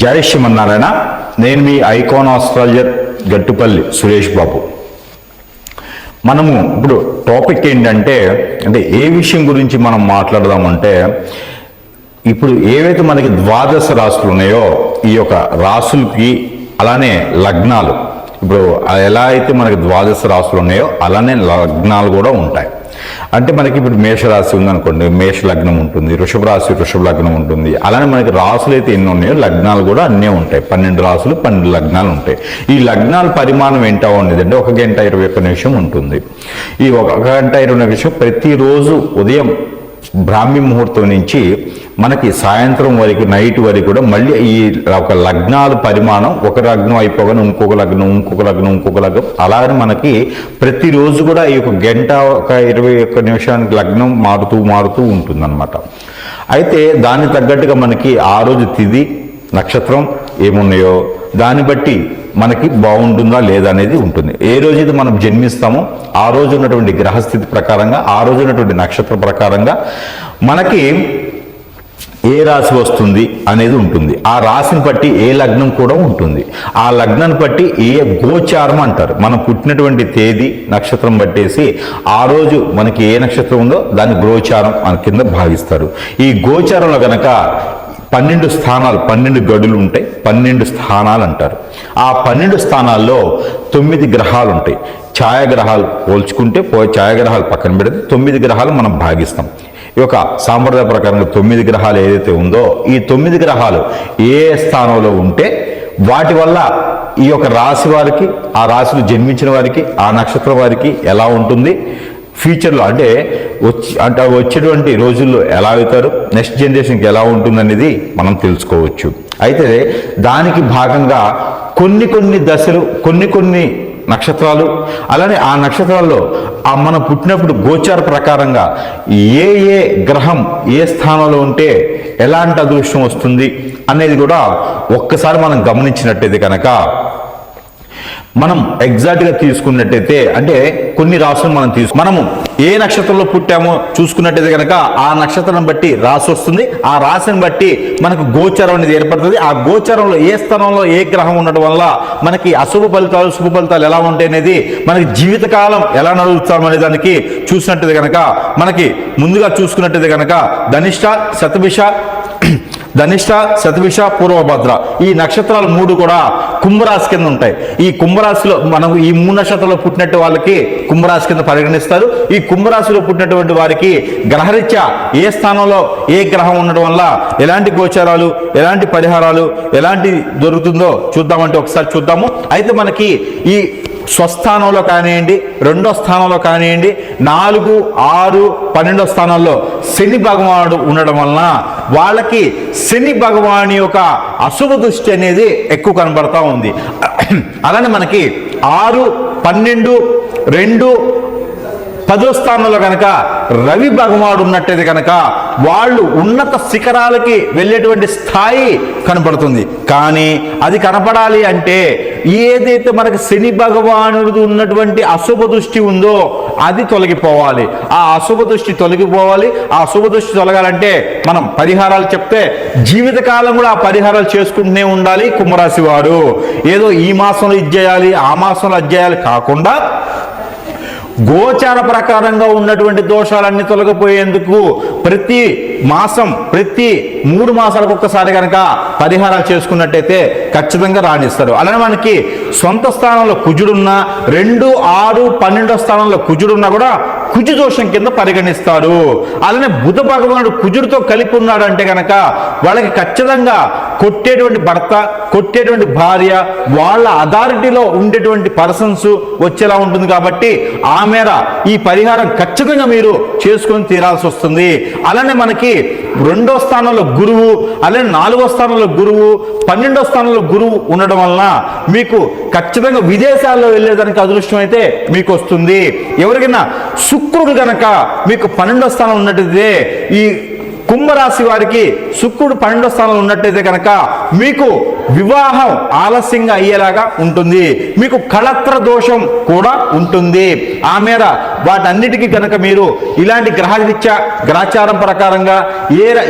జై శ్రీమన్నారాయణ. నేను మీ icon astrologer Gattupalli Suresh Babu. మనము ఇప్పుడు టాపిక్ ఏంటంటే ఏ విషయం గురించి మనం మాట్లాడదామంటే, ఇప్పుడు ఏవైతే మనకి ద్వాదశ రాశులు ఉన్నాయో ఈ యొక్క రాశులకి అలానే లగ్నాలు, ఇప్పుడు ఎలా అయితే మనకి ద్వాదశ రాశులు ఉన్నాయో అలానే లగ్నాలు కూడా ఉంటాయి. అంటే మనకి ఇప్పుడు మేషరాశి ఉందనుకోండి, మేష లగ్నం ఉంటుంది, వృషభ రాశి వృషభ లగ్నం ఉంటుంది. అలానే మనకి రాశులు అయితే ఎన్ని ఉన్నాయో లగ్నాలు కూడా అన్నీ ఉంటాయి. 12 రాశులు 12 లగ్నాలు ఉంటాయి. ఈ లగ్నాల పరిమాణం ఏంటో ఉండేది అంటే 1 గంట 21 నిమిషం ఉంటుంది. ఈ 1 గంట 20 నిమిషం ప్రతిరోజు ఉదయం బ్రాహ్మీ ముహూర్తం నుంచి మనకి సాయంత్రం వరకు నైట్ వరకు కూడా మళ్ళీ ఈ ఒక లగ్నాల పరిమాణం ఒక లగ్నం అయిపోగానే ఇంకొక లగ్నం ఇంకొక లగ్నం ఇంకొక లగ్నం అలాగే మనకి ప్రతిరోజు కూడా ఈ 1 గంట 21 నిమిషానికి లగ్నం మారుతూ ఉంటుందన్నమాట. అయితే దానికి తగ్గట్టుగా మనకి ఆ రోజు తిథి నక్షత్రం ఏమున్నాయో దాన్ని బట్టి మనకి బాగుంటుందా లేదా అనేది ఉంటుంది. ఏ రోజైతే మనం జన్మిస్తామో ఆ రోజు ఉన్నటువంటి గ్రహస్థితి ప్రకారంగా, ఆ రోజు ఉన్నటువంటి నక్షత్ర ప్రకారంగా మనకి ఏ రాశి వస్తుంది అనేది ఉంటుంది. ఆ రాశిని బట్టి ఏ లగ్నం కూడా ఉంటుంది. ఆ లగ్నాన్ని బట్టి ఏ గోచారం అంటారు. మనం పుట్టినటువంటి తేదీ నక్షత్రం బట్టేసి ఆ రోజు మనకి ఏ నక్షత్రం ఉందో దాన్ని గోచారం అని కింద భావిస్తారు. ఈ గోచారంలో గనక 12 స్థానాలు 12 గడులు ఉంటాయి. 12 స్థానాలు అంటారు. ఆ 12 స్థానాల్లో 9 గ్రహాలు ఉంటాయి. ఛాయాగ్రహాలు పోల్చుకుంటే ఛాయాగ్రహాలు పక్కన పెడితే 9 గ్రహాలు మనం భాగిస్తాం. ఈ యొక్క సాంప్రదాయ ప్రకారంగా 9 గ్రహాలు ఏదైతే ఉందో ఈ 9 గ్రహాలు ఏ స్థానంలో ఉంటే వాటి వల్ల ఈ యొక్క రాశి వారికి, ఆ రాశిలో జన్మించిన వారికి, ఆ నక్షత్రం వారికి ఎలా ఉంటుంది, ఫ్యూచర్లో అంటే వచ్చేటువంటి రోజుల్లో ఎలా అవుతారు, నెక్స్ట్ జనరేషన్కి ఎలా ఉంటుందనేది మనం తెలుసుకోవచ్చు. అయితే దానికి భాగంగా కొన్ని దశలు కొన్ని నక్షత్రాలు అలానే ఆ నక్షత్రాల్లో మనం పుట్టినప్పుడు గోచార ప్రకారంగా ఏ గ్రహం ఏ స్థానంలో ఉంటే ఎలాంటి అదృష్టం వస్తుంది అనేది కూడా ఒక్కసారి మనం గమనించినట్టయితే కనుక, మనం ఎగ్జాక్ట్గా తీసుకున్నట్టయితే అంటే కొన్ని రాసులు మనము ఏ నక్షత్రంలో పుట్టామో చూసుకున్నట్టయితే కనుక ఆ నక్షత్రం బట్టి రాశి వస్తుంది. ఆ రాశిని బట్టి మనకు గోచారం అనేది ఏర్పడుతుంది. ఆ గోచారంలో ఏ స్థానంలో ఏ గ్రహం ఉండడం వల్ల మనకి అశుభ ఫలితాలు శుభ ఫలితాలు ఎలా ఉంటాయి అనేది, మనకి జీవితకాలం ఎలా నడుస్తాం అనే దానికి చూసినట్టయితే కనుక, మనకి ముందుగా చూసుకున్నట్టయితే కనుక ధనిష్ట శతభిష పూర్వభద్ర ఈ నక్షత్రాలు 3 కూడా కుంభరాశి కింద ఉంటాయి. ఈ కుంభరాశిలో మనం ఈ 3 నక్షత్రాల్లో పుట్టినట్టు వాళ్ళకి కుంభరాశి కింద పరిగణిస్తారు. ఈ కుంభరాశిలో పుట్టినటువంటి వారికి గ్రహరీత్యా ఏ స్థానంలో ఏ గ్రహం ఉండడం వల్ల ఎలాంటి గోచారాలు, ఎలాంటి పరిహారాలు, ఎలాంటి దొరుకుతుందో చూద్దామంటే ఒకసారి చూద్దాము. అయితే మనకి ఈ స్వస్థానంలో కానివ్వండి, 2వ స్థానంలో కానివ్వండి, 4, 6, 12వ స్థానాల్లో శని భగవానుడు ఉండడం వలన వాళ్ళకి శని భగవాని యొక్క అశుభ దృష్టి అనేది ఎక్కువ కనబడతా ఉంది. అలానే మనకి 6, 12, 2, 10వ స్థానంలో కనుక రవి భగవానుడు ఉన్నట్టయితే కనుక వాళ్ళు ఉన్నత శిఖరాలకి వెళ్ళేటువంటి స్థాయి కనపడుతుంది. కానీ అది కనపడాలి అంటే ఏదైతే మనకి శని భగవానుడు ఉన్నటువంటి అశుభ దృష్టి ఉందో అది తొలగిపోవాలి. ఆ అశుభ దృష్టి తొలగిపోవాలి. ఆ అశుభ దృష్టి తొలగాలంటే మనం పరిహారాలు చెప్తే జీవితకాలం కూడా ఆ పరిహారాలు చేసుకుంటూనే ఉండాలి. కుంభరాశి వారు ఏదో ఈ మాసంలో ఇది చేయాలి, ఆ మాసంలో అది చేయాలి కాకుండా గోచార ప్రకారంగా ఉన్నటువంటి దోషాలన్నీ తొలగిపోయేందుకు ప్రతి మాసం ప్రతి 3 మాసాలకు ఒక్కసారి కనుక పరిహారాలు చేసుకున్నట్టయితే ఖచ్చితంగా రాణిస్తారు. అలానే మనకి సొంత స్థానంలో కుజుడున్నా 2, 6, 12వ స్థానంలో కుజుడున్నా కూడా కుజు దోషం కింద పరిగణిస్తారు. అలానే బుధ భగవానుడు కుజుడితో కలిపి ఉన్నాడు అంటే కనుక వాళ్ళకి ఖచ్చితంగా కొట్టేటువంటి భర్త, కొట్టేటువంటి భార్య, వాళ్ళ అథారిటీలో ఉండేటువంటి పర్సన్స్ వచ్చేలా ఉంటుంది. కాబట్టి ఆ మేర ఈ పరిహారం ఖచ్చితంగా మీరు చేసుకొని తీరాల్సి వస్తుంది. అలానే మనకి 2వ స్థానంలో గురువు, అలానే 4వ స్థానంలో గురువు, 12వ స్థానంలో గురువు ఉండడం వలన మీకు ఖచ్చితంగా విదేశాల్లో వెళ్ళేదానికి అదృష్టం అయితే మీకు వస్తుంది. ఎవరికైనా శుక్రుడు గనక మీకు 12వ స్థానం ఉన్నట్టయితే ఈ కుంభరాశి వారికి శుక్రుడు 12వ స్థానంలో ఉన్నట్టయితే కనుక మీకు వివాహం ఆలస్యంగా అయ్యేలాగా ఉంటుంది, మీకు కళత్ర దోషం కూడా ఉంటుంది. ఆ మేర వాటన్నిటికీ కనుక మీరు ఇలాంటి గ్రహచారం ప్రకారంగా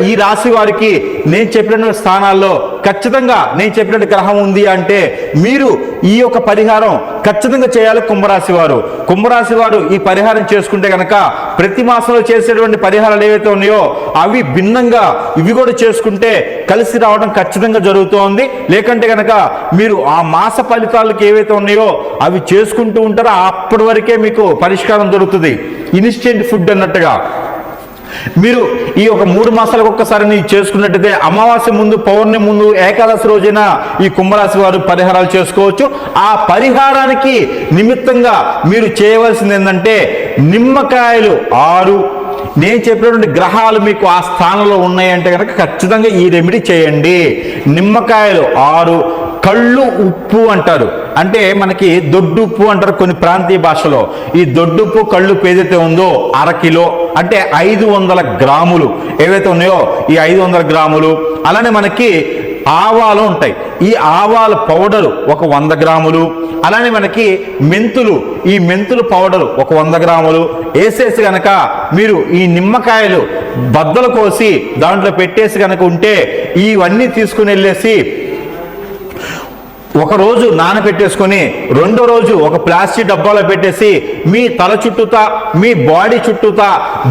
ఈ రాశి వారికి నేను చెప్పిన స్థానాల్లో ఖచ్చితంగా నేను చెప్పినట్టు గ్రహం ఉంది అంటే మీరు ఈ యొక్క పరిహారం ఖచ్చితంగా చేయాలి. కుంభరాశి వారు ఈ పరిహారం చేసుకుంటే కనుక ప్రతి మాసంలో చేసేటువంటి పరిహారాలు ఏవైతే ఉన్నాయో అవి భిన్నంగా ఇవి కూడా చేసుకుంటే కలిసి రావడం ఖచ్చితంగా జరుగుతోంది. లేకంటే కనుక మీరు ఆ మాస ఫలితాలకు ఏవైతే ఉన్నాయో అవి చేసుకుంటూ ఉంటారో అప్పటి వరకే మీకు పరిష్కారం దొరుకుతుంది. ఇన్స్టెంట్ ఫుడ్ అన్నట్టుగా మీరు ఈ ఒక 3 మాసాలకు ఒక్కసారి చేసుకున్నట్టయితే అమావాస్య ముందు, పౌర్ణమి ముందు, ఏకాదశి రోజైన ఈ కుంభరాశి వారు పరిహారాలు చేసుకోవచ్చు. ఆ పరిహారానికి నిమిత్తంగా మీరు చేయవలసింది ఏంటంటే నిమ్మకాయలు 6, నేను చెప్పినటువంటి గ్రహాలు మీకు ఆ స్థానంలో ఉన్నాయంటే కనుక ఖచ్చితంగా ఈ రెమెడీ చేయండి. నిమ్మకాయలు 6, కళ్ళు ఉప్పు అంటారు, అంటే మనకి దొడ్డుప్పు అంటారు కొన్ని ప్రాంతీయ భాషలో. ఈ దొడ్డుప్పు కళ్ళు ఏదైతే ఉందో 1/2 కిలో అంటే 500 గ్రాములు ఏవైతే ఉన్నాయో ఈ 500 గ్రాములు. అలానే మనకి ఆవాలు ఉంటాయి, ఈ ఆవాల పౌడరు ఒక 100 గ్రాములు. అలానే మనకి ఈ మెంతులు పౌడరు ఒక 100 గ్రాములు వేసేసి కనుక మీరు ఈ నిమ్మకాయలు బద్దలు కోసి దాంట్లో పెట్టేసి కనుక ఉంటే ఇవన్నీ తీసుకుని వెళ్ళేసి ఒక రోజు నానబెట్టేసుకొని రెండో రోజు ఒక ప్లాస్టిక్ డబ్బాలో పెట్టేసి మీ తల చుట్టూతా మీ బాడీ చుట్టూతా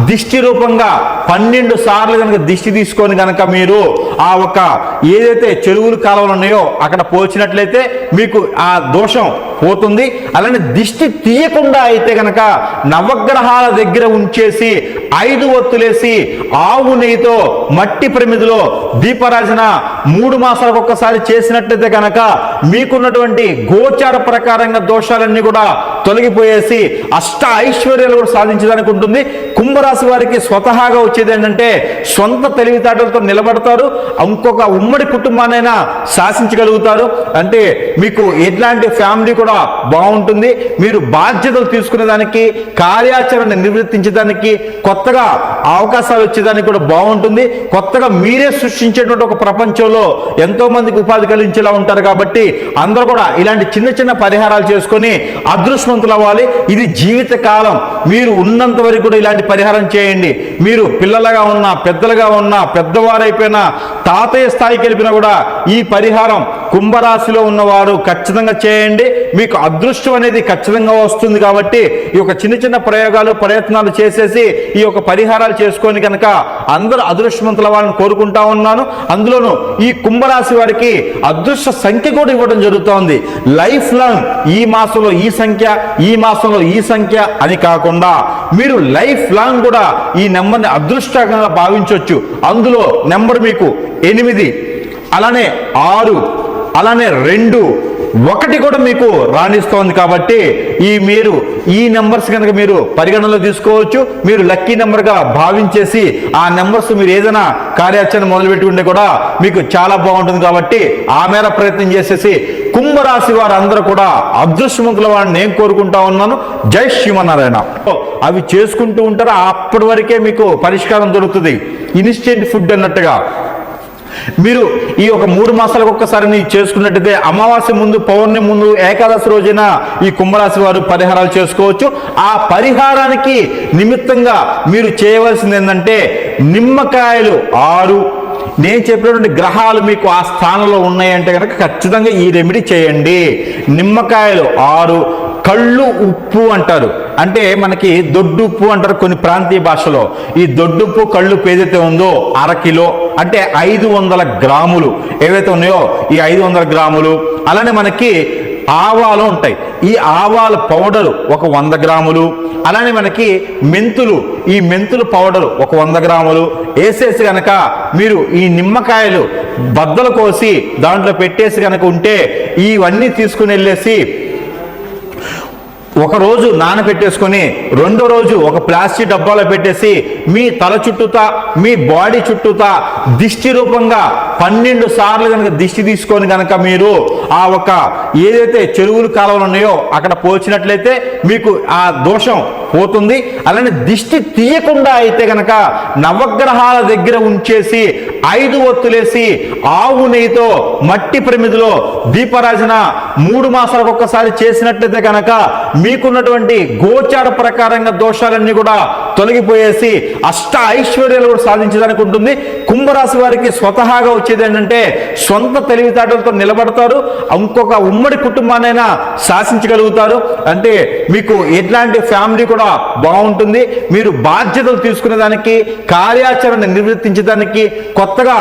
దిష్టి రూపంగా 12 సార్లు కనుక దిష్టి తీసుకొని కనుక మీరు ఆ ఒక ఏదైతే చెరువులు కాలువలు ఉన్నాయో అక్కడ పోల్చినట్లయితే మీకు ఆ దోషం పోతుంది. అలానే దిష్టి తీయకుండా అయితే కనుక నవగ్రహాల దగ్గర ఉంచేసి 5 ఒత్తులేసి ఆవు నెయ్యితో మట్టి ప్రమిదిలో దీపారాజన 3 మాసాలకు ఒక్కసారి చేసినట్లయితే కనుక మీకున్నటువంటి గోచార ప్రకారంగా దోషాలన్నీ కూడా తొలగిపోయేసి అష్ట ఐశ్వర్యాలు కూడా సాధించడానికి ఉంటుంది. కుంభరాశి వారికి స్వతహాగా వచ్చేది ఏంటంటే సొంత తెలివితేటలతో నిలబడతారు, ఇంకొక ఉమ్మడి కుటుంబాన్నైనా శాసించగలుగుతారు. అంటే మీకు ఎట్లాంటి ఫ్యామిలీ కూడా బాగుంటుంది. మీరు బాధ్యతలు తీసుకునేదానికి, కార్యాచరణ నిర్వర్తించడానికి, కొత్తగా అవకాశాలు వచ్చేదానికి కూడా బాగుంటుంది. కొత్తగా మీరే సృష్టించేటువంటి ఒక ప్రపంచంలో ఎంతో మందికి ఉపాధి కలిగించేలా ఉంటారు. కాబట్టి అందరూ కూడా ఇలాంటి చిన్న చిన్న పరిహారాలు చేసుకొని అదృష్టవంతులు అవ్వాలి. ఇది జీవిత కాలం, మీరు ఉన్నంత వరకు కూడా ఇలాంటి పరిహారం చేయండి. మీరు పిల్లలుగా ఉన్నా, పెద్దలుగా ఉన్నా, పెద్దవారైపోయినా, తాతయ్య స్థాయికి వెళ్ళినా కూడా ఈ పరిహారం కుంభరాశిలో ఉన్నవారు ఖచ్చితంగా చేయండి. మీకు అదృష్టం అనేది ఖచ్చితంగా వస్తుంది. కాబట్టి ఈ యొక్క చిన్న చిన్న ప్రయత్నాలు చేసేసి ఈ యొక్క పరిహారాలు చేసుకొని కనుక అందరూ అదృష్టవంతుల వాళ్ళని కోరుకుంటా ఉన్నాను. అందులోనూ ఈ కుంభరాశి వారికి అదృష్ట సంఖ్య కూడా ఇవ్వడం జరుగుతోంది. లైఫ్ లాంగ్ ఈ మాసంలో ఈ సంఖ్య, ఈ మాసంలో ఈ సంఖ్య అని కాకుండా మీరు లైఫ్ లాంగ్ కూడా ఈ నెంబర్ని అదృష్టంగా భావించవచ్చు. అందులో నెంబర్ మీకు 8, అలానే 6, అలానే 2, 1 కూడా మీకు రాణిస్తోంది. కాబట్టి మీరు ఈ నెంబర్స్ కనుక మీరు పరిగణనలో తీసుకోవచ్చు. మీరు లక్కీ నెంబర్గా భావించేసి ఆ నెంబర్స్ మీరు ఏదైనా కార్యాచరణ మొదలుపెట్టుకుంటే కూడా మీకు చాలా బాగుంటుంది. కాబట్టి ఆ మేర ప్రయత్నం చేసేసి కుంభరాశి వారు అందరూ కూడా అదృష్టవంతుల వాడిని నేను కోరుకుంటా ఉన్నాను. జై శ్రీమన్నారాయణ. అవి చేసుకుంటూ ఉంటారు, అప్పటి వరకే మీకు పరిష్కారం దొరుకుతుంది. ఇన్స్టెంట్ ఫుడ్ అన్నట్టుగా మీరు ఈ ఒక 3 మాసాలకు ఒక్కసారి చేసుకున్నట్టయితే అమావాస్య ముందు, పౌర్ణమి ముందు, ఏకాదశి రోజైన ఈ కుంభరాశి వారు పరిహారాలు చేసుకోవచ్చు. ఆ పరిహారానికి నిమిత్తంగా మీరు చేయవలసింది ఏంటంటే నిమ్మకాయలు 6, నేను చెప్పినటువంటి గ్రహాలు మీకు ఆ స్థానంలో ఉన్నాయంటే కనుక ఖచ్చితంగా ఈ రెమెడీ చేయండి. నిమ్మకాయలు 6, కళ్ళు ఉప్పు అంటారు, అంటే మనకి దొడ్డుప్పు అంటారు కొన్ని ప్రాంతీయ భాషలో. ఈ దొడ్డుప్పు కళ్ళు ఏదైతే ఉందో 1/2 కిలో అంటే 500 గ్రాములు ఏవైతే ఉన్నాయో ఈ 500 గ్రాములు. అలానే మనకి ఆవాలు ఉంటాయి, ఈ ఆవాల పౌడరు ఒక 100 గ్రాములు. అలానే మనకి ఈ మెంతులు పౌడరు ఒక 100 గ్రాములు వేసేసి కనుక మీరు ఈ నిమ్మకాయలు బద్దలు కోసి దాంట్లో పెట్టేసి కనుక ఉంటే ఇవన్నీ తీసుకుని వెళ్ళేసి ఒక రోజు నానబెట్టేసుకొని రెండో రోజు ఒక ప్లాస్టిక్ డబ్బాలో పెట్టేసి మీ తల చుట్టూతా మీ బాడీ చుట్టూతా దిష్టి రూపంగా 12 సార్లు కనుక దిష్టి తీసుకొని కనుక మీరు ఆ ఒక ఏదైతే చెరువులు కాలువలు ఉన్నాయో అక్కడ పోల్చినట్లయితే మీకు ఆ దోషం పోతుంది. అలానే దిష్టి తీయకుండా అయితే గనక నవగ్రహాల దగ్గర ఉంచేసి 5 ఒత్తులేసి ఆవు నెయ్యితో మట్టి ప్రమిదిలో దీపారాజన 3 మాసాలకు ఒక్కసారి చేసినట్లయితే కనుక మీకున్నటువంటి గోచార ప్రకారంగా దోషాలన్నీ కూడా తొలగిపోయేసి అష్ట ఐశ్వర్యాలు కూడా సాధించడానికి ఉంటుంది. కుంభరాశి వారికి స్వతహాగా వచ్చేది ఏంటంటే సొంత తెలివితేటలతో నిలబడతారు, ఇంకొక ఉమ్మడి కుటుంబాన్నైనా శాసించగలుగుతారు. అంటే మీకు ఎట్లాంటి ఫ్యామిలీ కూడా బాగుంటుంది. మీరు బాధ్యతలు తీసుకునేదానికి, కార్యాచరణ నిర్వర్తించడానికి, కొత్తగా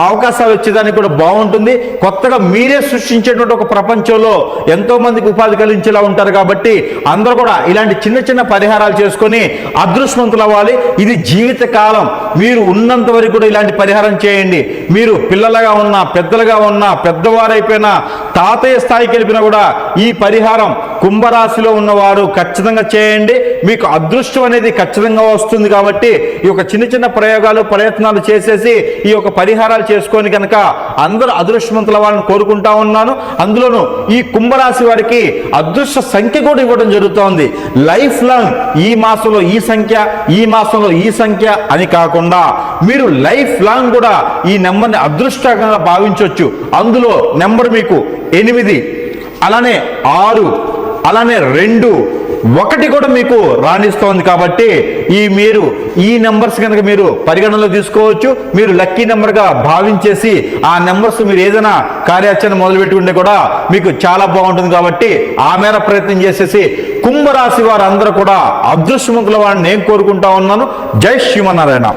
అవకాశాలు వచ్చేదానికి కూడా బాగుంటుంది. కొత్తగా మీరే సృష్టించేటువంటి ఒక ప్రపంచంలో ఎంతో మందికి ఉపాధి కలిగించేలా ఉంటారు. కాబట్టి అందరూ కూడా ఇలాంటి చిన్న చిన్న పరిహారాలు చేసుకొని అదృష్టవంతులు అవ్వాలి. ఇది జీవిత కాలం, మీరు ఉన్నంత వరకు కూడా ఇలాంటి పరిహారం చేయండి. మీరు పిల్లలుగా ఉన్నా, పెద్దలుగా ఉన్నా, పెద్దవారైపోయినా, తాతయ్య స్థాయికి వెళ్ళినా కూడా ఈ పరిహారం కుంభరాశిలో ఉన్నవారు ఖచ్చితంగా చేయండి. మీకు అదృష్టం అనేది ఖచ్చితంగా వస్తుంది. కాబట్టి ఈ యొక్క చిన్న చిన్న ప్రయోగాలు, ప్రయత్నాలు చేసేసి ఈ యొక్క పరిహారాలు చేసుకొని కనుక అందరూ అదృష్టవంతుల వాళ్ళని కోరుకుంటా ఉన్నాను. అందులోనూ ఈ కుంభరాశి వారికి అదృష్ట సంఖ్య కూడా ఇవ్వడం జరుగుతోంది. లైఫ్ లాంగ్ ఈ మాసంలో ఈ సంఖ్య, ఈ మాసంలో ఈ సంఖ్య అని కాకుండా మీరు లైఫ్ లాంగ్ కూడా ఈ నెంబర్ని అదృష్టంగా భావించవచ్చు. అందులో నెంబర్ మీకు 8, అలానే 6, అలానే 2, 1 కూడా మీకు రాణిస్తోంది. కాబట్టి మీరు ఈ నెంబర్స్ కనుక మీరు పరిగణనలో తీసుకోవచ్చు. మీరు లక్కీ నెంబర్గా భావించేసి ఆ నెంబర్స్ మీరు ఏదైనా కార్యాచరణ మొదలుపెట్టుకుంటే కూడా మీకు చాలా బాగుంటుంది. కాబట్టి ఆ మేర ప్రయత్నం చేసేసి కుంభరాశి వారు అందరూ కూడా అదృష్టవంతుల వారిని నేను కోరుకుంటా ఉన్నాను. జై శ్రీమన్నారాయణ.